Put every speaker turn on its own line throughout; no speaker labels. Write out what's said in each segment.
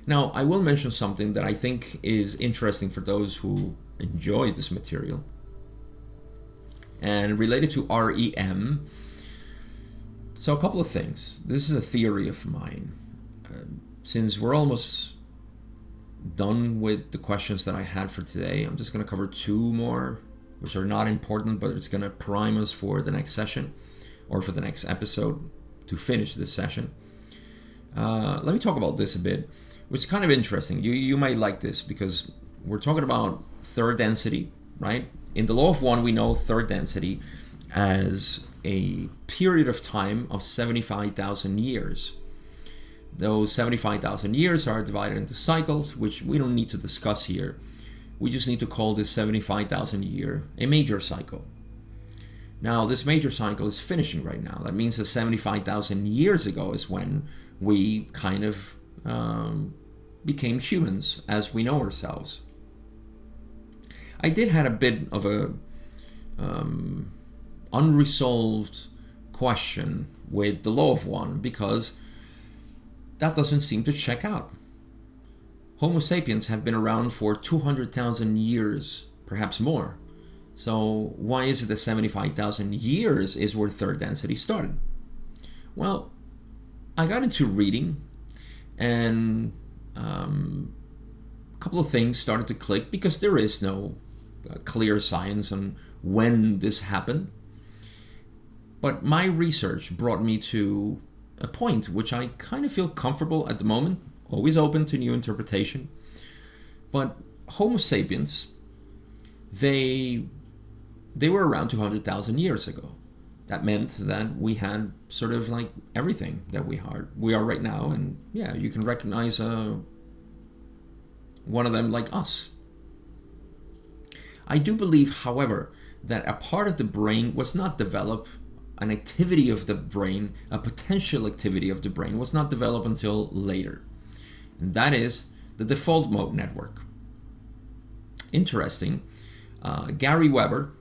Now, I will mention something that I think is interesting for those who enjoy this material. And related to REM, so a couple of things. This is a theory of mine. Since we're almost done with the questions that I had for today, I'm just going to cover two more, which are not important, but it's going to prime us for the next session or for the next episode to finish this session. Let me talk about this a bit, which is kind of interesting. You might like this because we're talking about third density, right? In the law of one, we know third density as a period of time of 75,000 years. Those 75,000 years are divided into cycles, which we don't need to discuss here. We just need to call this 75,000 year a major cycle. Now, this major cycle is finishing right now. That means that 75,000 years ago is when we kind of became humans as we know ourselves. I did have a bit of a unresolved question with the law of one because that doesn't seem to check out. Homo sapiens have been around for 200,000 years, perhaps more. So why is it that 75,000 years is where third density started? Well, I got into reading and a couple of things started to click because there is no clear science on when this happened. But my research brought me to a point which I kind of feel comfortable at the moment, always open to new interpretation. But Homo sapiens, they were around 200,000 years ago. That meant that we had sort of like everything that we are right now, and yeah, you can recognize one of them like us. I do believe, however, that a part of the brain was not developed, an activity of the brain, a potential activity of the brain was not developed until later. And that is the default mode network. Interesting. Gary Weber,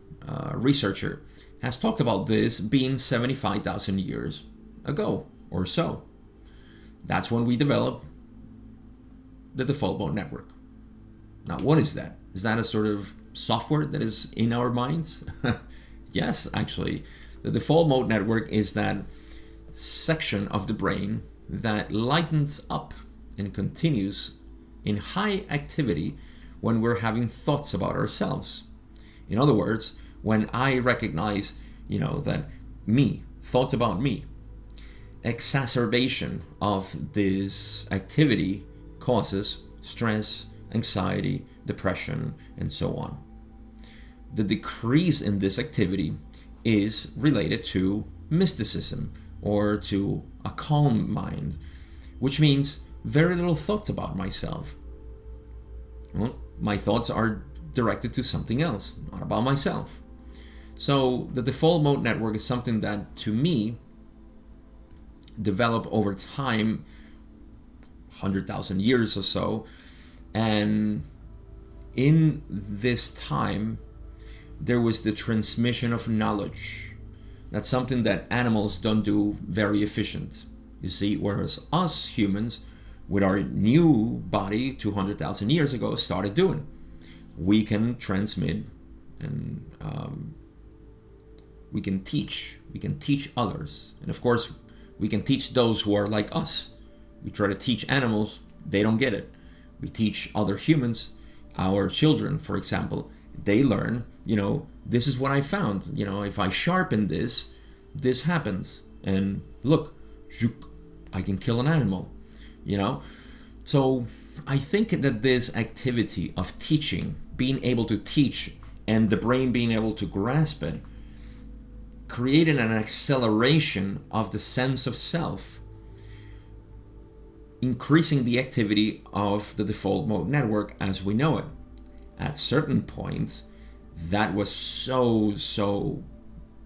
researcher, has talked about this being 75,000 years ago or so. That's when we developed the default mode network. Now, what is that? Is that a sort of software that is in our minds? Yes, actually. The default mode network is that section of the brain that lightens up and continues in high activity when we're having thoughts about ourselves. In other words, when I recognize, that me, thoughts about me, exacerbation of this activity causes stress, anxiety, depression, and so on. The decrease in this activity is related to mysticism or to a calm mind, which means very little thoughts about myself. Well, my thoughts are directed to something else, not about myself. So the default mode network is something that, to me, developed over time, 100,000 years or so, and in this time, there was the transmission of knowledge. That's something that animals don't do very efficient. You see, whereas us humans, with our new body 200,000 years ago, started doing. We can transmit and we can teach others. And of course, we can teach those who are like us. We try to teach animals, they don't get it. We teach other humans, our children, for example, they learn, this is what I found. If I sharpen this happens. And look, I can kill an animal, So I think that this activity of teaching, being able to teach and the brain being able to grasp it, created an acceleration of the sense of self, increasing the activity of the default mode network as we know it. At certain points, that was so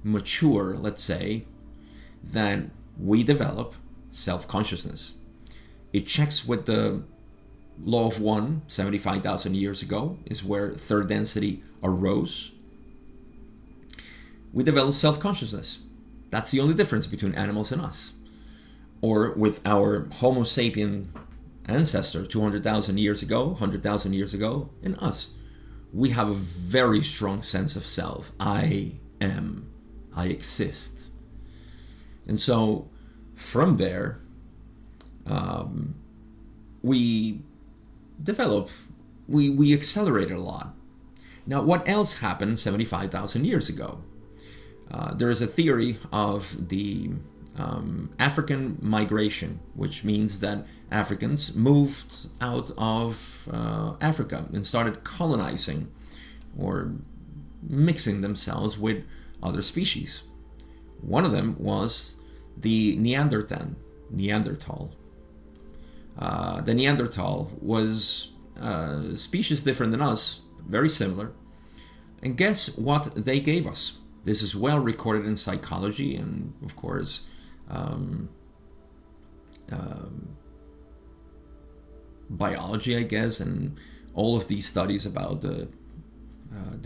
mature, let's say, that we develop self-consciousness. It checks with the law of one, 75,000 years ago, is where third density arose. We develop self-consciousness. That's the only difference between animals and us. Or with our Homo sapien ancestor 200,000 years ago, 100,000 years ago, and us. We have a very strong sense of self. I am. I exist. And so from there, we develop, we accelerated a lot. Now, what else happened 75,000 years ago? There is a theory of the African migration, which means that Africans moved out of Africa and started colonizing or mixing themselves with other species. One of them was the Neanderthal. The Neanderthal was a species different than us, very similar. And guess what they gave us? This is well recorded in psychology and, of course, biology, I guess, and all of these studies about the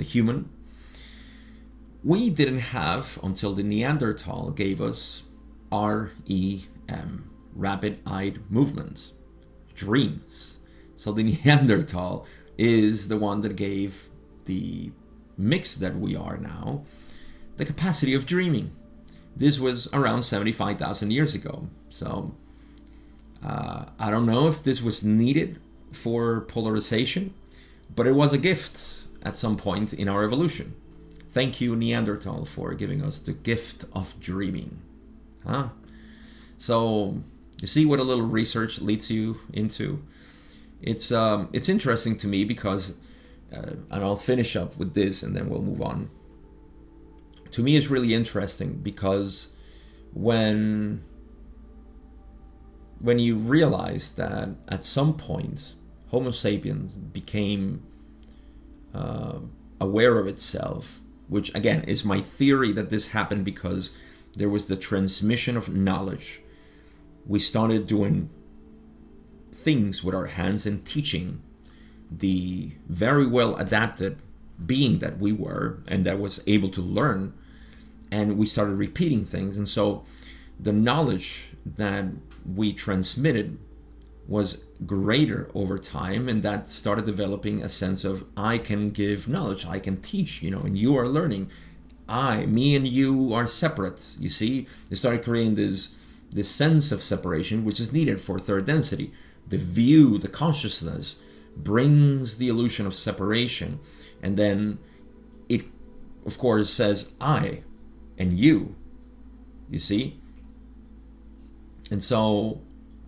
human. We didn't have, until the Neanderthal gave us REM, rapid-eyed movement, dreams. So the Neanderthal is the one that gave the mix that we are now the capacity of dreaming. This was around 75,000 years ago. So I don't know if this was needed for polarization, but it was a gift at some point in our evolution. Thank you, Neanderthal, for giving us the gift of dreaming. Huh? So you see what a little research leads you into. It's interesting to me because, and I'll finish up with this and then we'll move on. To me, it's really interesting because when you realize that at some point Homo sapiens became aware of itself, which again is my theory that this happened because there was the transmission of knowledge. We started doing things with our hands and teaching the very well adapted being that we were and that was able to learn, and we started repeating things. And so the knowledge that we transmitted was greater over time, and that started developing a sense of I can give knowledge, I can teach, and you are learning. Me and you are separate. You see, it started creating this sense of separation, which is needed for third density. The view, the consciousness brings the illusion of separation, and then it, of course, says I and you see? And so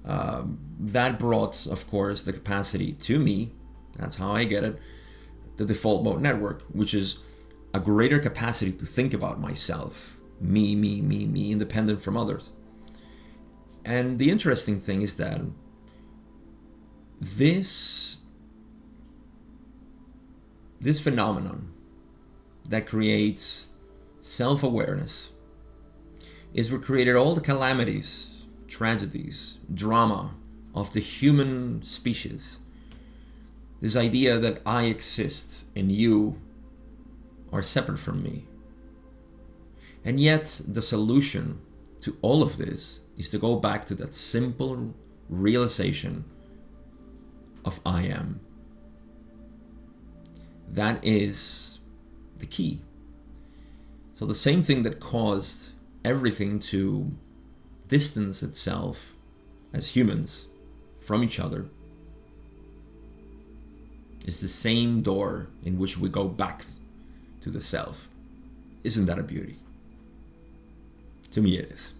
that brought, of course, the capacity to me, that's how I get it, the default mode network, which is a greater capacity to think about myself, me, independent from others. And the interesting thing is that this phenomenon that creates self-awareness is what created all the calamities, tragedies, drama of the human species. This idea that I exist and you are separate from me. And yet the solution to all of this is to go back to that simple realization of I am. That is the key. So the same thing that caused everything to distance itself as humans from each other is the same door in which we go back to the self. Isn't that a beauty? To me it is.